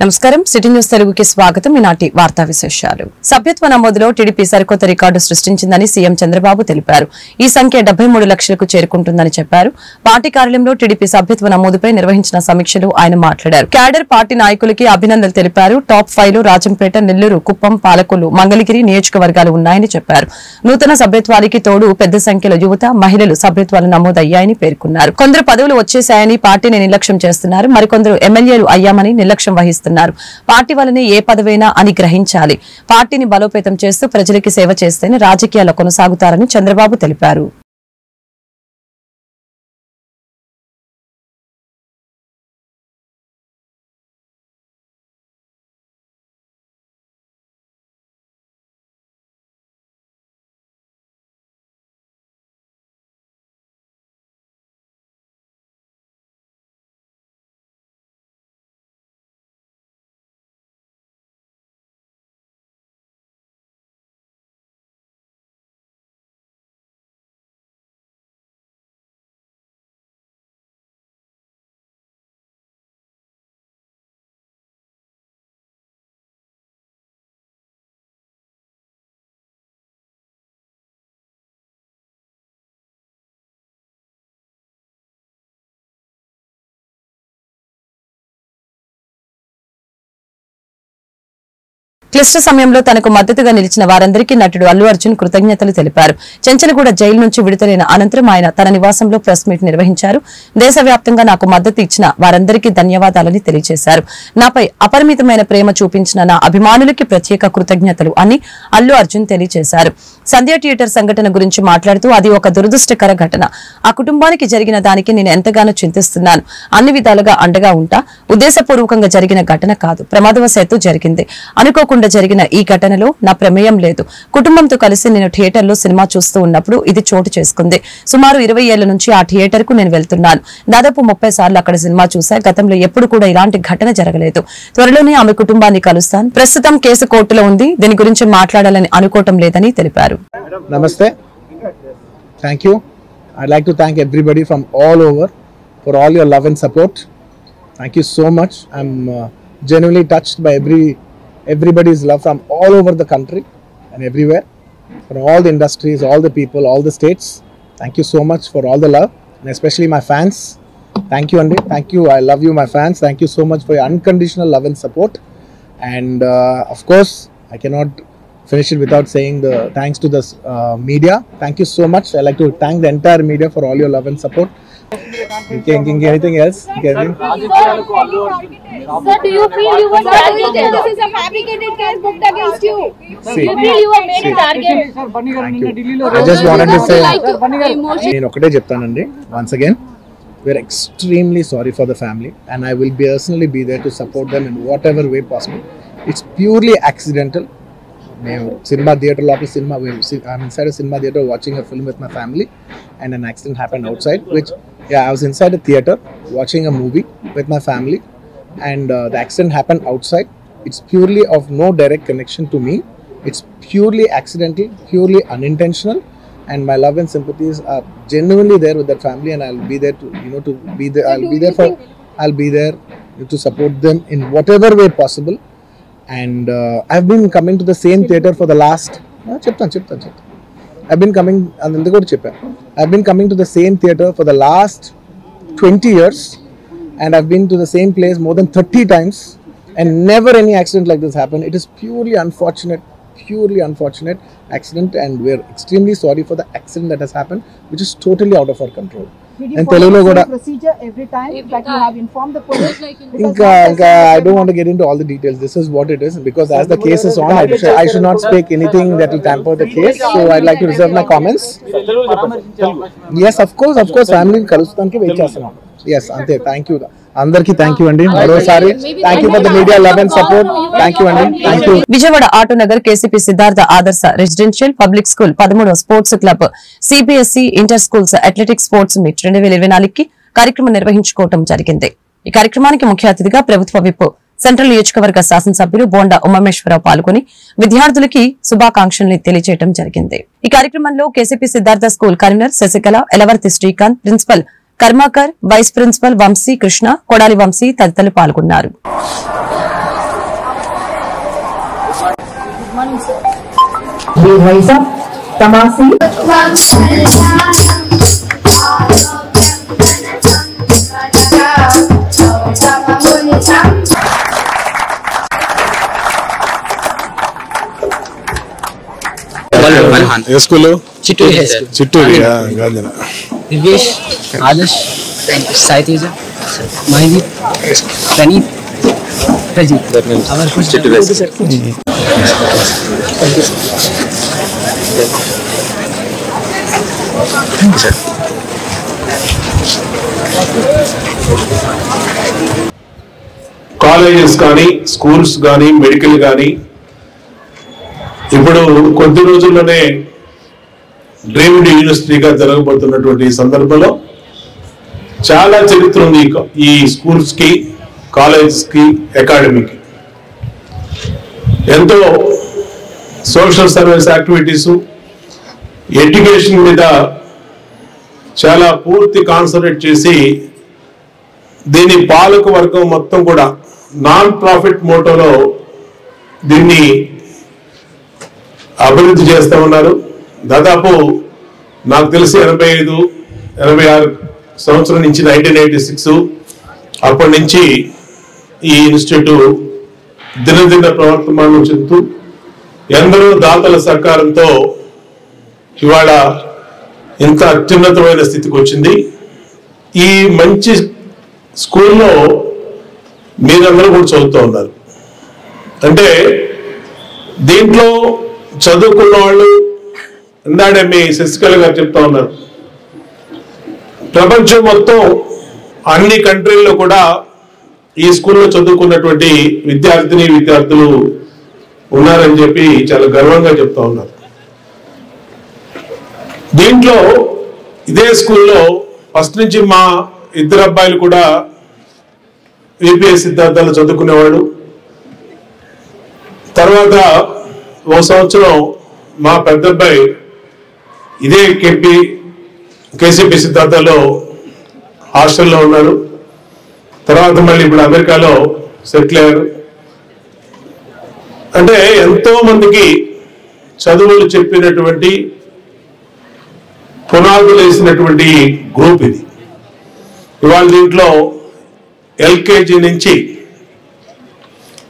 నమస్కారం city news తెలుగుకి స్వాగతం. ఈనాటి వార్తా విశేషాలు. సభ్యత్వ నమోదులో టీడీపీ సరికొత్త రికార్డు సృష్టించిందని సీఎం చంద్రబాబు తెలిపారు. ఈ సంఖ్య 73 లక్షలకు చేరుకుంటుందని చెప్పారు. పార్టీ కార్యాలయంలో టీడీపీ సభ్యత్వ నమోదుపై నిర్వహించిన సమీక్షలో ఆయన మాట్లాడారు. క్యాడర్ పార్టీ నాయకులకి అభినందనలు తెలిపారు. టాప్ 5 లో రాజంపేట, నెల్లూరు, కుప్పం, పాలకొల్లు, మంగళగిరి నియోజకవర్గాలు ఉన్నాయని చెప్పారు. నూతన సభ్యత్వానికి తోడు పెద్ద సంఖ్యలో యువత, మహిళలు సభ్యత్వాలు నమోదయ్యాయని పేర్కొన్నారు. కొందరు పదవులు వచ్చేశాయని పార్టీని నిర్లక్ష్యం చేస్తున్నారు. మరికొందరు ఎమ్మెల్యేలు అయ్యామని నిర్లక్ష్యం వహిస్తున్నారు. పార్టీ వల్లనే ఏ పదవైనా అని గ్రహించాలి. పార్టీని బలోపేతం చేస్తూ ప్రజలకి సేవ చేస్తేనే రాజకీయాల్లో కొనసాగుతారని చంద్రబాబు తెలిపారు. క్లిష్ట సమయంలో తనకు మద్దతుగా నిలిచిన వారందరికీ నటుడు అల్లు అర్జున్ కృతజ్ఞతలు తెలిపారు. చెంచలగూడ జైలు నుంచి విడుదలైన అనంతరం ఆయన తన నివాసంలో ప్రెస్ మీట్ నిర్వహించారు. దేశవ్యాప్తంగా నాకు మద్దతు ఇచ్చిన వారందరికీ ధన్యవాదాలని తెలియజేశారు. నాపై అపరిమితమైన ప్రేమ చూపించిన నా అభిమానులకి ప్రత్యేక కృతజ్ఞతలు అని అల్లు అర్జున్ తెలియజేశారు. సంధ్య థియేటర్ సంఘటన గురించి మాట్లాడుతూ అది ఒక దురదృష్టకర ఘటన. ఆ కుటుంబానికి జరిగిన దానికి నేను ఎంతగానో చింతిస్తున్నాను. అన్ని విధాలుగా అండగా ఉంటా. ఉద్దేశపూర్వకంగా జరిగిన ఘటన కాదు, ప్రమాదవశాత్తు జరిగింది. అనుకోకుండా జరిగిన ఈ ఘటనలో నా ప్రమేయం లేదు. కుటుంబంతో కలిసి నేను థియేటర్లో సినిమా చూస్తూ ఉన్నప్పుడు ఇది చోటు చేసుకుంది. సుమారు 20 ఏళ్ల నుంచి ఆ థియేటర్ కు నేను వెళ్తున్నాను. దాదాపు 30 సార్లు అక్కడ సినిమా చూసా. గతంలో ఎప్పుడు కూడా ఇలాంటి ఘటన జరగలేదు. త్వరలోనే ఆమె కుటుంబాన్ని కలుస్తాను. ప్రస్తుతం కేసు కోర్టులో ఉంది. దీని గురించి మాట్లాడాలని అనుకోవటం లేదని తెలిపారు. Namaste. Thank you. I'd like to thank everybody from all over for all your love and support. Thank you so much. I'm genuinely touched by everybody's love from all over the country and everywhere, from all the industries, all the people, all the states. Thank you so much for all the love, and especially my fans. Thank you, Andy. Thank you. I love you, my fans. Thank you so much for your unconditional love and support. And of course, I cannot finish it without saying the thanks to the media. Thank you so much. I like to thank the entire media for all your love and support. Anything else? Sir, do you feel you were targeted? This is a fabricated case booked against you. See, you feel you were made a target? Thank you. I just wanted to say, నేను ఒకటే చెప్తానండి. Once again, we're extremely sorry for the family, and I will personally be there to support them in whatever way possible. It's purely accidental. I'm inside a cinema theater watching a film with my family, and an accident happened outside. I was inside a theater watching a movie with my family, and the accident happened outside. It's purely of no direct connection to me. It's purely accidental, purely unintentional, and my love and sympathies are genuinely there with that family, and I'll be there I'll be there to support them in whatever way possible. And I've been coming to the same theater for the last I've been coming to the same theater for the last 20 years, and I've been to the same place more than 30 times, and never any accident like this happened. It is purely unfortunate accident, and we're extremely sorry for the accident that has happened, which is totally out of our control. And Telugu kuda procedure every time that you have informed the police. I don't want to get into all the details. This is what it is, because as the case is on, I should not speak anything that will tamper the case, so I'd like to reserve my comments. Yes, of course family kalustaniki wait chestunam. Yes, ante. Thank you అందరికి thank you అండి. మరోసారి thank you for the media love and support. Thank you అండి. Thank you. Vijayawada Autonagar KCP Siddhartha Adarsha residential public school 13వ sports club CBSE inter schools athletics sports meet 2024కి కార్యక్రమం నిర్వహించుకోవడం జరిగింది. ఈ కార్యక్రమానికి ముఖ్య అతిథిగా ప్రభుత్వ విప్ సెంట్రల్ నియోజకవర్గ శాసనసభ్యులు బోండా ఉమామేశ్వరరావు పాల్గొని విద్యార్థులకి శుభాకాంక్షల్ని తెలియజేయడం జరిగింది. ఈ కార్యక్రమంలో KCP Siddhartha school convener Sasikala, Elavarthi Srikanth, principal Karmakar, vice principal Vamsi Krishna, Kodali Vamsi తదితరులు పాల్గొన్నారు. We rise up, Tamasi. ఏ school? Chitturi high sir. Chitturi గాంధీన. దివ్యేష్, ఆదర్శ్, సాయితేజ, మహిదీప్, ప్రణీత్, ప్రజీత్. చిట్టూరి సార్. కాలేజెస్ కానీ స్కూల్స్ కానీ మెడికల్ కానీ ఇప్పుడు కొద్ది రోజుల్లోనే డ్రీమ్డ్ యూనివర్సిటీగా జరగబోతున్నటువంటి సందర్భంలో చాలా చరిత్ర ఉంది ఈ స్కూల్స్ కి, కాలేజెస్ కి, అకాడమీకి. ఎంతో సోషల్ సర్వీస్ యాక్టివిటీస్, ఎడ్యుకేషన్ మీద చాలా పూర్తి కాన్సన్ట్రేట్ చేసి దీని పాలక వర్గం మొత్తం కూడా నాన్ ప్రాఫిట్ మోటోలో దీన్ని అభివృద్ధి చేస్తూ ఉన్నారు. దాదాపు నాకు తెలిసి 85-86 సంవత్సరం నుంచి 1986 అప్పటి నుంచి ఈ ఇన్స్టిట్యూట్ దినదిన ప్రవర్తమానం చెందుతూ ఎందరో దాతల సహకారంతో ఇవాళ ఇంత అత్యున్నతమైన స్థితికి వచ్చింది. ఈ మంచి స్కూల్లో మీరందరూ కూడా చదువుతూ ఉన్నారు. అంటే దీంట్లో చదువుకున్న వాళ్ళు ఇందాడే మీ శశికళ గారు చెప్తా ఉన్నారు, ప్రపంచం మొత్తం అన్ని కంట్రీల్లో కూడా ఈ స్కూల్లో చదువుకున్నటువంటి విద్యార్థులు ఉన్నారని చెప్పి చాలా గర్వంగా చెప్తా ఉన్నారు. దీంట్లో ఇదే స్కూల్లో ఫస్ట్ నుంచి మా ఇద్దరు అబ్బాయిలు కూడా యూపీఎస్ సిద్ధార్థాలు చదువుకునేవాడు. తర్వాత ఓ సంవత్సరం మా పెద్ద అబ్బాయి ఇదే కేసీపీ సిద్ధార్థలో హాస్టల్లో ఉన్నారు. తర్వాత మళ్ళీ ఇప్పుడు అమెరికాలో సెటిల్ అయ్యారు. అంటే ఎంతో మందికి చదువులు చెప్పినటువంటి, పునాదులు వేసినటువంటి గ్రూప్ ఇది. ఇవాళ దీంట్లో ఎల్కేజీ నుంచి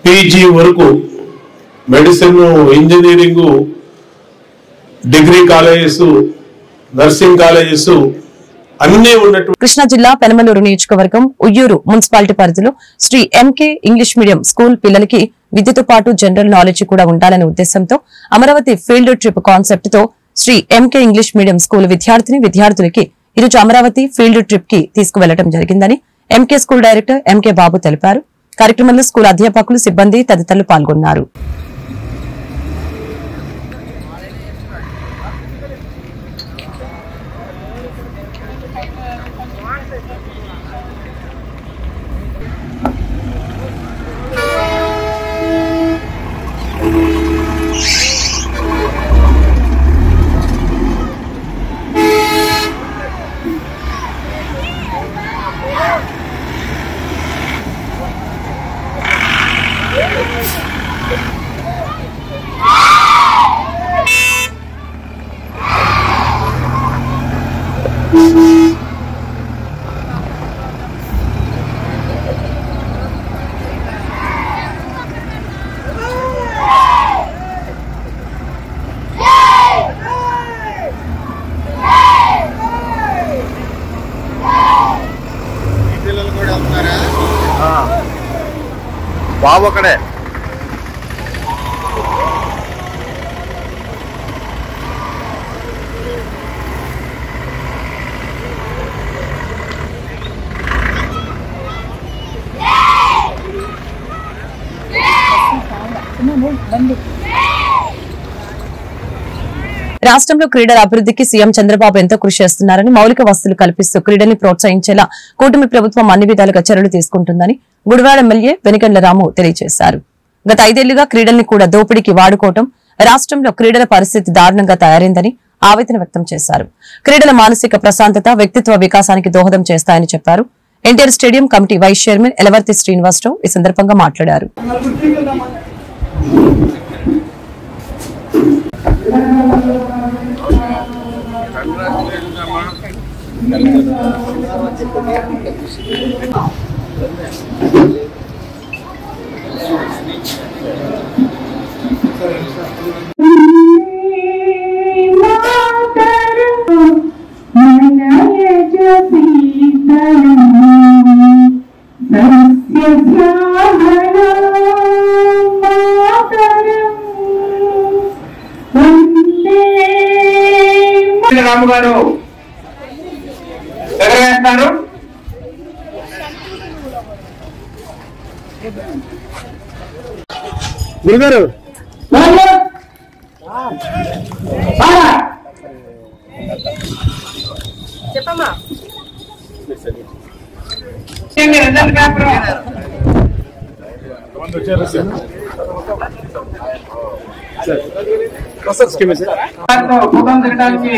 పీజీ వరకు medicine, engineering, degree colleges, nursing colleges అన్నీ ఉన్నట్టు. కృష్ణా జిల్లా పెనమలూరు నియోజకవర్గం ఉయ్యూరు మున్సిపాలిటీ పరిధిలో Sri MK English medium school పిల్లలకి విద్యతో పాటు జనరల్ నాలెడ్జ్ కూడా ఉండాలనే ఉద్దేశంతో అమరావతి ఫీల్డ్ ట్రిప్ కాన్సెప్ట్ తో Sri MK English medium school విద్యార్థులకి ఈరోజు అమరావతి ఫీల్డ్ ట్రిప్ కి తీసుకువెళ్లడం జరిగిందని MK school director MK Babu తెలిపారు. కార్యక్రమంలో స్కూల్ అధ్యాపకులు, సిబ్బంది తదితరులు పాల్గొన్నారు. బాబు అక్కడే రాష్ట్రంలో క్రీడల అభివృద్ధికి సీఎం చంద్రబాబు ఎంతో కృషి చేస్తున్నారని, మౌలిక వసతులు కల్పిస్తూ క్రీడల్ని ప్రోత్సహించేలా కూటమి ప్రభుత్వం అన్ని విధాలుగా చర్యలు తీసుకుంటుందని గుడివాడ ఎమ్మెల్యే వెనిగండ్ల రాము తెలియజేశారు. గత 5 ఏళ్లుగా క్రీడల్ని కూడా దోపిడీకి వాడుకోవడం, రాష్ట్రంలో క్రీడల పరిస్థితి దారుణంగా తయారైందని ఆవేదన వ్యక్తం చేశారు. క్రీడల మానసిక ప్రశాంతత, వ్యక్తిత్వ వికాసానికి దోహదం చేస్తాయని చెప్పారు. NTR stadium committee vice chairman Elavarthi Srinivasarao ఈ సందర్భంగా మాట్లాడారు. రాము గారు ఎక్కడ వేస్తారు? గురుగారు చెప్పమ్మా. ఫోటోలు దిగడానికి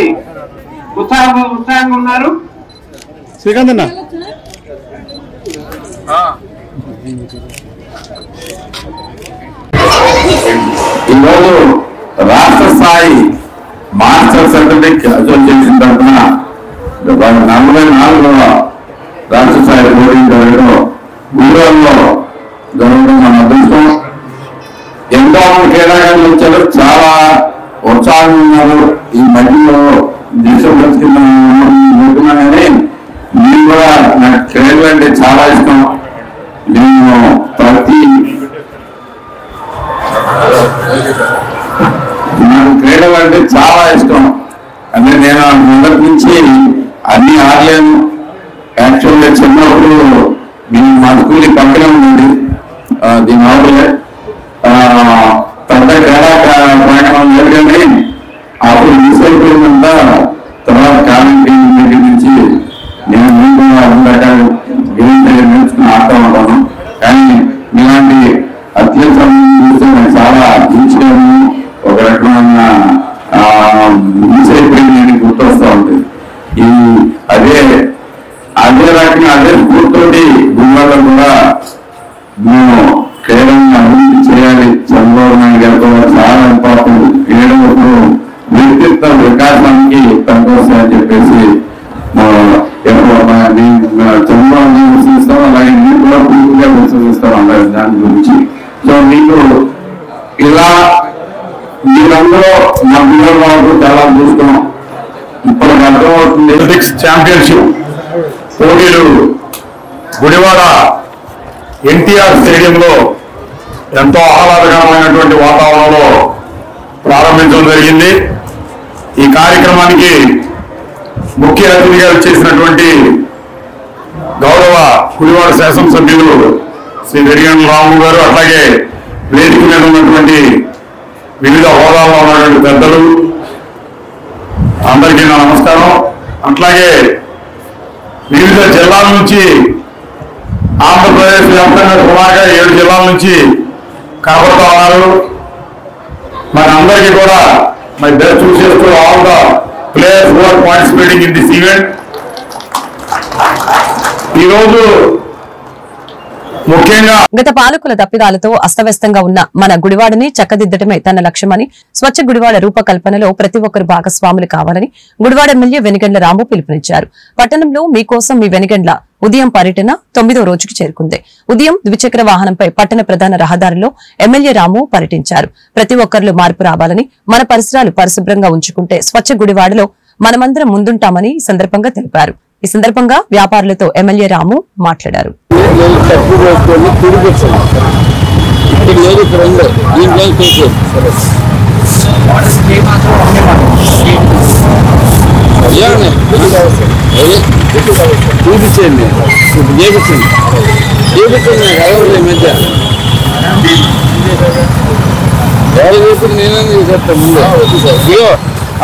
ఉత్సాహంగా ఉన్నారు. శ్రీకాంత్ అన్న ఈరోజు రాష్ట్ర స్థాయి మాస్టర్ సర్టిఫికేట్ అసోసియేషన్ తరఫున 44వ రాష్ట్ర స్థాయి పోటీ జరగడం గుజరాత్లో జరగడం మన అదృష్టం. ఎంతో మంది క్రీడాకారులు వచ్చారు, చాలా ఉత్సాహంగా ఉన్నారు. ఈ మధ్యలో దేశం బతికిందని నేను కూడా నాకు క్రీడలు అంటే చాలా ఇష్టం. నేను నాకు క్రీడలు అంటే చాలా ఇష్టం. అంటే నేను మొదటి నుంచి అన్ని ఆడలేను. యాక్చువల్గా చిన్నప్పుడు మేము మా స్కూల్ పక్కనే ఉంది, దీని అవతలే పెద్ద క్రీడా ప్రయాణం లేదు. కానీ అప్పుడు మిస్ అయిపోయిందంట. తర్వాత కాలేజీ దగ్గర నుంచి నేను నేర్చుకుని ఆడుతూ ఉంటాను. కానీ ఇలాంటి అత్యంత చూస్తే నాకు చాలా ఇచ్చాను. ఒక రకమైన మిస్ అయిపోయింది గుర్తొస్తూ ఉంటుంది. అదే రకంగా అదే స్ఫూర్తితోటి గురువులో కూడా మేము క్రీడలను అభివృద్ధి చేయాలి. చంద్రబాబు నాయుడు గారితో చాలా ఇంపార్టెంట్. క్రీడలకు వ్యక్తిత్వ వికాసానికి పనికొస్తాయని చెప్పేసి చంద్రబాబు విశ్వసిస్తాం. అలాగే మీరు కూడా పూర్తిగా విశ్వసిస్తాం అందరి దాని గురించి. సో మీకు ఇలా మీరందరూ మా పిల్లలు చాలా చూస్తున్నాం. ఇప్పుడు అర్థమవుతుంది. అథ్లెటిక్స్ ఛాంపియన్షిప్ పోటీలు గుడివాడ ఎన్టీఆర్ స్టేడియంలో ఎంతో ఆహ్లాదకరమైనటువంటి వాతావరణంలో ప్రారంభించడం జరిగింది. ఈ కార్యక్రమానికి ముఖ్య అతిథిగా చేసినటువంటి గౌరవ గుడివాడ శాసనసభ్యులు శ్రీ వెరిగండ్ల రాము గారు, అట్లాగే వేదిక మీద ఉన్నటువంటి వివిధ హోదాల్లో ఉన్నటువంటి పెద్దలు అందరికీ నా నమస్కారం. అట్లాగే వివిధ జిల్లాల నుంచి ఆంధ్రప్రదేశ్ వ్యాప్తంగా సుమారుగా 7 జిల్లాల నుంచి కనబడుతూ ఉన్నారు. మరి అందరికీ కూడా my best wishes to all the players who are participating in this event. ఈరోజు ముఖ్యంగా గత పాలకుల తప్పిదాలతో అస్తవ్యస్తంగా ఉన్న మన గుడివాడని చక్కదిద్దటమే తన లక్ష్యమని, స్వచ్ఛ గుడివాడ రూపకల్పనలో ప్రతి ఒక్కరు భాగస్వాములు కావాలని గుడివాడ ఎమ్మెల్యే వెనిగండ్ల రాము పిలుపునిచ్చారు. పట్టణంలో మీకోసం మీ వెనిగండ్ల ఉదయం పర్యటన 9వ రోజుకి చేరుకుంది. ఉదయం ద్విచక్ర వాహనంపై పట్టణ ప్రధాన రహదారిలో ఎమ్మెల్యే రాము పర్యటించారు. ప్రతి ఒక్కరిలో మార్పు రావాలని, మన పరిసరాలు పరిశుభ్రంగా ఉంచుకుంటే స్వచ్ఛ గుడివాడలో మనమందరం ముందుంటామని ఈ సందర్భంగా తెలిపారు. ఈ సందర్భంగా వ్యాపారులతో ఎమ్మెల్యే రాము మాట్లాడారు. చూపించండి, మధ్య ఎవరు చెప్పి నేనని చెప్తాను ముందు. ఇగో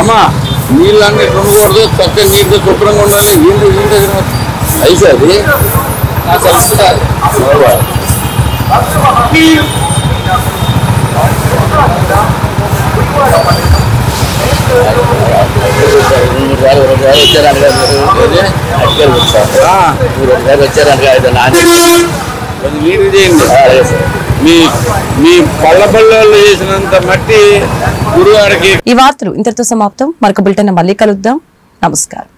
అమ్మా, నీళ్ళన్నీ కొనకూడదు, చక్కగా నీటితో శుభ్రంగా ఉండాలి. ఏంటి అయితే అది వచ్చారంటే నీళ్ళు చేయండి. మీ పళ్ళబళ్ళలో చేసినంత మట్టి గురువారికి. ఈ వార్తలు ఇంతటితో సమాప్తం. మరొక బులెటిన్ మళ్ళీ కలుద్దాం. నమస్కారం.